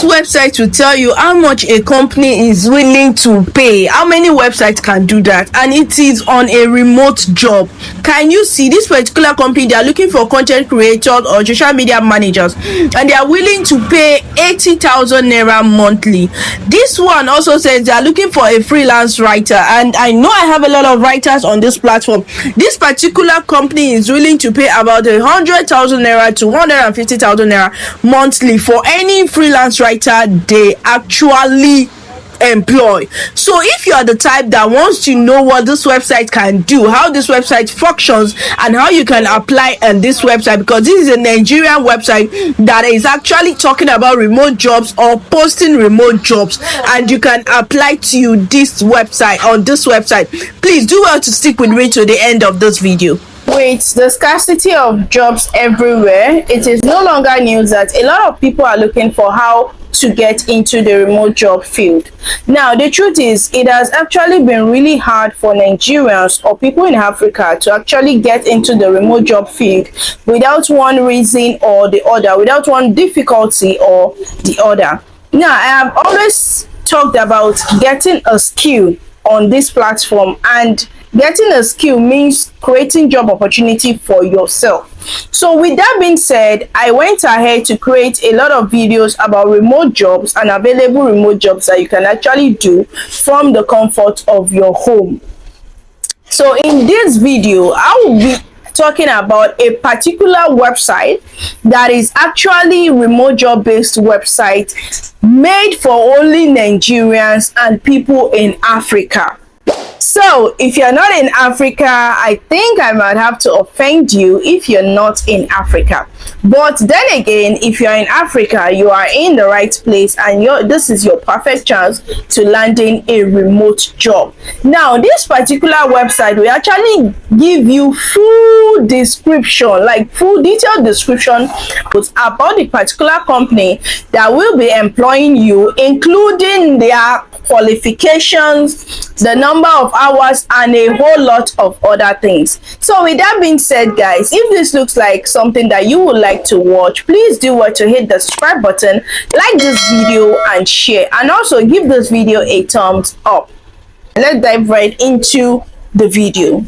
website will tell you how much a company is willing to pay. How many websites can do that? And it is on a remote job. Can you see this particular company? They are looking for content creators or social media managers, and they are willing to pay 80,000 naira monthly. This one also says they are looking for a freelance writer, and I know I have a lot of writers on this platform. This particular company is willing to pay about 100,000 naira to 150,000 naira monthly for any freelance writer they actually employ. So if you are the type that wants to know what this website can do, how this website functions, and how you can apply on this website, because this is a Nigerian website that is actually talking about remote jobs or posting remote jobs, and you can apply to this website on this website, please do well to stick with me to the end of this video. With the scarcity of jobs everywhere, it is no longer news that a lot of people are looking for how to get into the remote job field. Now, the truth is, it has actually been really hard for Nigerians or people in Africa to actually get into the remote job field without one reason or the other, without one difficulty or the other. Now, I have always talked about getting a skill on this platform, and getting a skill means creating job opportunity for yourself. So with that being said, I went ahead to create a lot of videos about remote jobs and available remote jobs that you can actually do from the comfort of your home. So in this video, I will be talking about a particular website that is actually remote job based website made for only Nigerians and people in Africa. So if you're not in Africa, I think I might have to offend you if you're not in Africa. But then again, if you're in Africa, you are in the right place, and this is your perfect chance to landing a remote job. Now, this particular website will actually give you full description, like full detailed description about the particular company that will be employing you, including their qualifications, the number of hours, and a whole lot of other things. So with that being said, guys, if this looks like something that you would like to watch, please do what to hit the subscribe button, like this video, and share, and also give this video a thumbs up. Let's dive right into the video.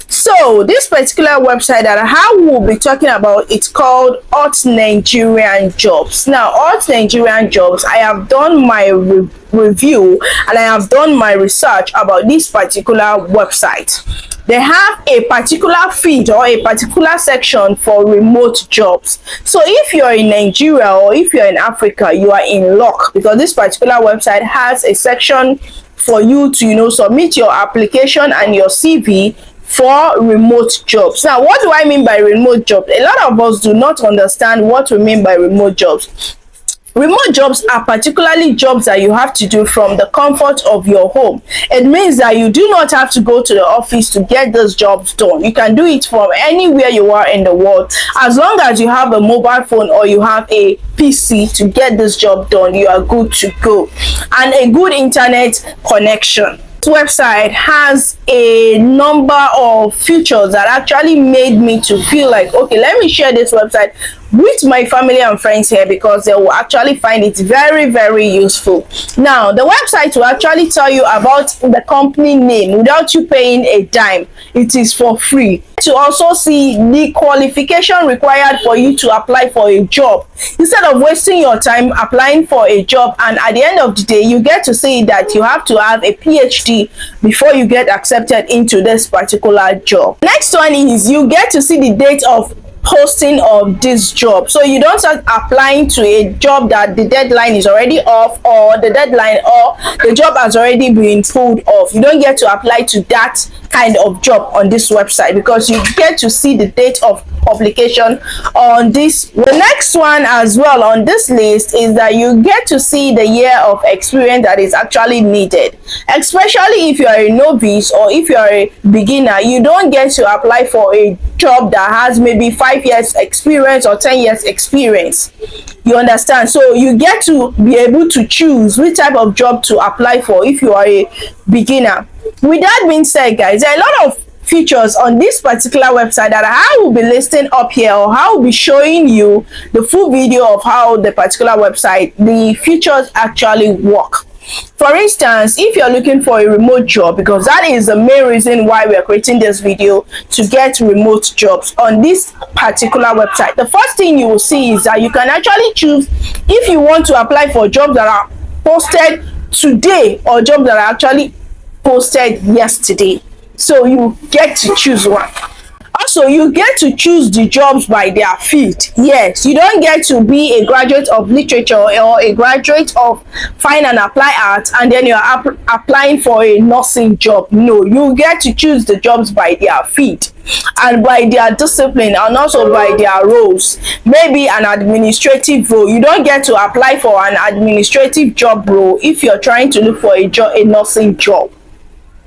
So this particular website that I will be talking about, it's called Hot Nigerian Jobs. Now, Hot Nigerian Jobs, I have done my review and I have done my research about this particular website. They have a particular feed or a particular section for remote jobs. So if you're in Nigeria or if you're in Africa, you are in luck, because this particular website has a section for you to submit your application and your CV for remote jobs. Now, what do I mean by remote jobs? A lot of us do not understand what we mean by remote jobs. Remote jobs are particularly jobs that you have to do from the comfort of your home. It means that you do not have to go to the office to get those jobs done. You can do it from anywhere you are in the world. As long as you have a mobile phone or you have a PC to get this job done, you are good to go. And a good internet connection. This website has a number of features that actually made me to feel like, okay, let me share this website with my family and friends here, because they will actually find it very, very useful. Now, the website will actually tell you about the company name without you paying a dime. It is for free. To also see the qualification required for you to apply for a job, instead of wasting your time applying for a job, and at the end of the day you get to see that you have to have a PhD before you get accepted into this particular job. Next one is you get to see the date of posting of this job, so you don't start applying to a job that the deadline is already off, or the job has already been pulled off. You don't get to apply to that kind of job on this website, because you get to see the date of publication on this. The next one as well on this list is that you get to see the year of experience that is actually needed, especially if you are a novice or if you are a beginner. You don't get to apply for a job that has maybe 5 years experience or 10 years experience. You understand? So you get to be able to choose which type of job to apply for if you are a beginner. With that being said, guys, there are a lot of features on this particular website that I will be listing up here, or I will be showing you the full video of how the particular website, the features actually work. For instance, if you're looking for a remote job, because that is the main reason why we are creating this video, to get remote jobs on this particular website, the first thing you will see is that you can actually choose if you want to apply for jobs that are posted today or jobs that are actually posted yesterday. So you get to choose one. Also, you get to choose the jobs by their field. Yes, you don't get to be a graduate of literature or a graduate of fine and applied arts and then you're applying for a nursing job. No, you get to choose the jobs by their field and by their discipline, and also by their roles. Maybe an administrative role, you don't get to apply for an administrative job role if you're trying to look for a nursing job.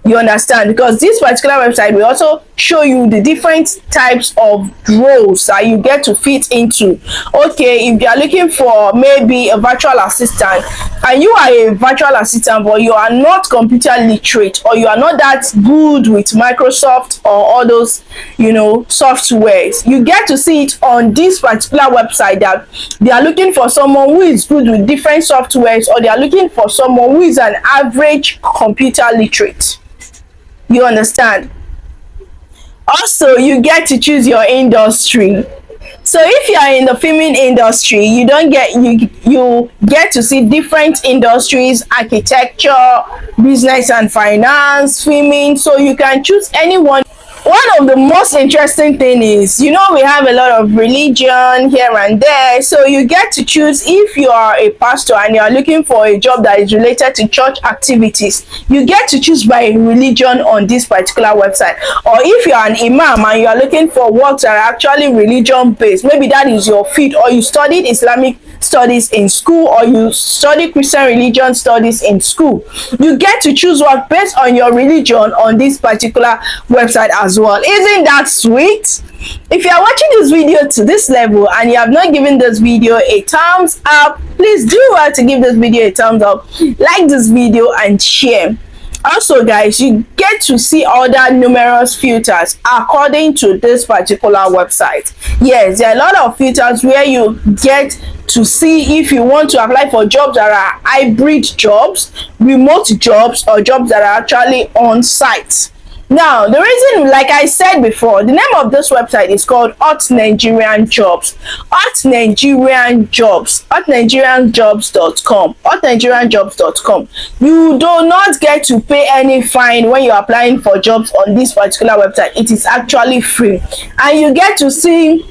You understand? Because this particular website will also show you the different types of roles that you get to fit into. Okay, if you are looking for maybe a virtual assistant and you are a virtual assistant but you are not computer literate, or you are not that good with Microsoft or all those, you know, softwares, you get to see it on this particular website that they are looking for someone who is good with different softwares, or they are looking for someone who is an average computer literate. You understand? Also, you get to choose your industry. So if you are in the filming industry, you get to see different industries: architecture, business and finance, filming. So you can choose any one. One of the most interesting thing is, you know, we have a lot of religion here and there, so you get to choose if you are a pastor and you are looking for a job that is related to church activities. You get to choose by religion on this particular website. Or if you are an imam and you are looking for works that are actually religion based, maybe that is your field, or you studied Islamic studies in school, or you study Christian religion studies in school, you get to choose work based on your religion on this particular website as well. Isn't that sweet? If you are watching this video to this level and you have not given this video a thumbs up, please do well to give this video a thumbs up, like this video and share. Also guys, you get to see other numerous filters according to this particular website. Yes, there are a lot of filters where you get to see if you want to apply for jobs that are hybrid jobs, remote jobs, or jobs that are actually on site. Now, the reason, like I said before, the name of this website is called Hot Nigerian Jobs. Hot Nigerian Jobs. HotNigerianJobs.com. HotNigerianJobs.com. You do not get to pay any fine when you're applying for jobs on this particular website. It is actually free. And you get to see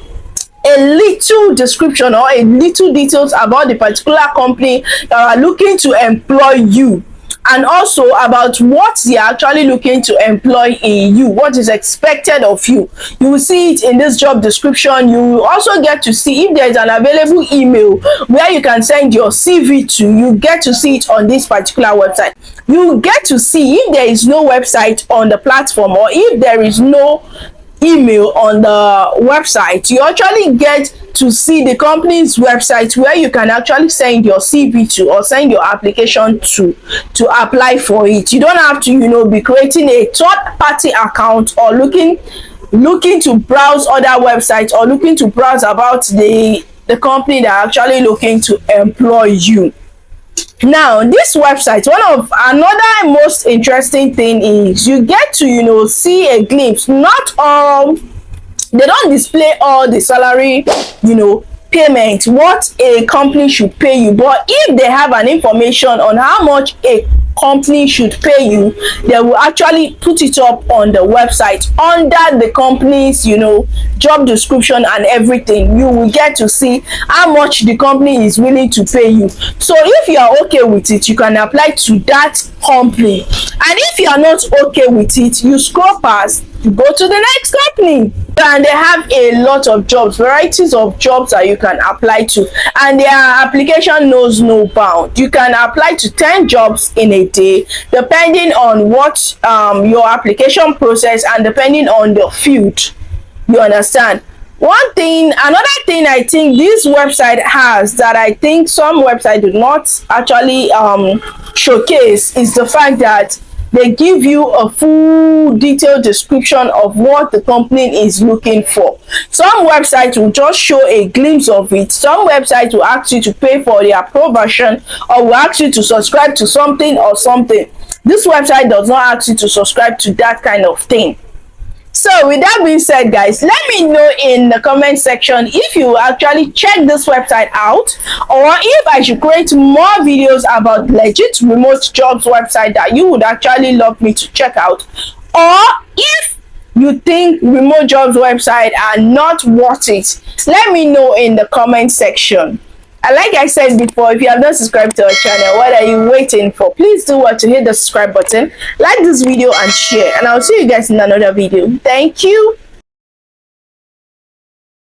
a little description or a little details about the particular company that are looking to employ you, and also about what they are actually looking to employ in you, what is expected of you. You will see it in this job description. You will also get to see if there is an available email where you can send your CV to. You get to see it on this particular website. You get to see if there is no website on the platform, or if there is no email on the website, you actually get to see the company's website where you can actually send your CV to, or send your application to apply for it. You don't have to, you know, be creating a third-party account, or looking to browse other websites, or looking to browse about the company that are actually looking to employ you. Now, this website, one of another most interesting thing is you get to, you know, see a glimpse. Not all, they don't display all the salary, you know, payment, what a company should pay you, but if they have an information on how much a company should pay you, they will actually put it up on the website under the company's, you know, job description and everything. You will get to see how much the company is willing to pay you. So if you are okay with it, you can apply to that company, and if you are not okay with it, you scroll past, you go to the next company, and they have a lot of jobs, varieties of jobs that you can apply to, and their application knows no bound. You can apply to 10 jobs in a day, depending on what your application process, and depending on the field. You understand? Another thing I think this website has that I think some websites do not actually showcase is the fact that they give you a full detailed description of what the company is looking for. Some websites will just show a glimpse of it. Some websites will ask you to pay for their pro version, or will ask you to subscribe to something or something. This website does not ask you to subscribe to that kind of thing. So with that being said, guys, let me know in the comment section if you actually check this website out, or if I should create more videos about legit remote jobs website that you would actually love me to check out, or if you think remote jobs website are not worth it. Let me know in the comment section. And like I said before, if you have not subscribed to our channel, what are you waiting for? Please do what to hit the subscribe button, like this video and share, and I'll see you guys in another video. Thank you.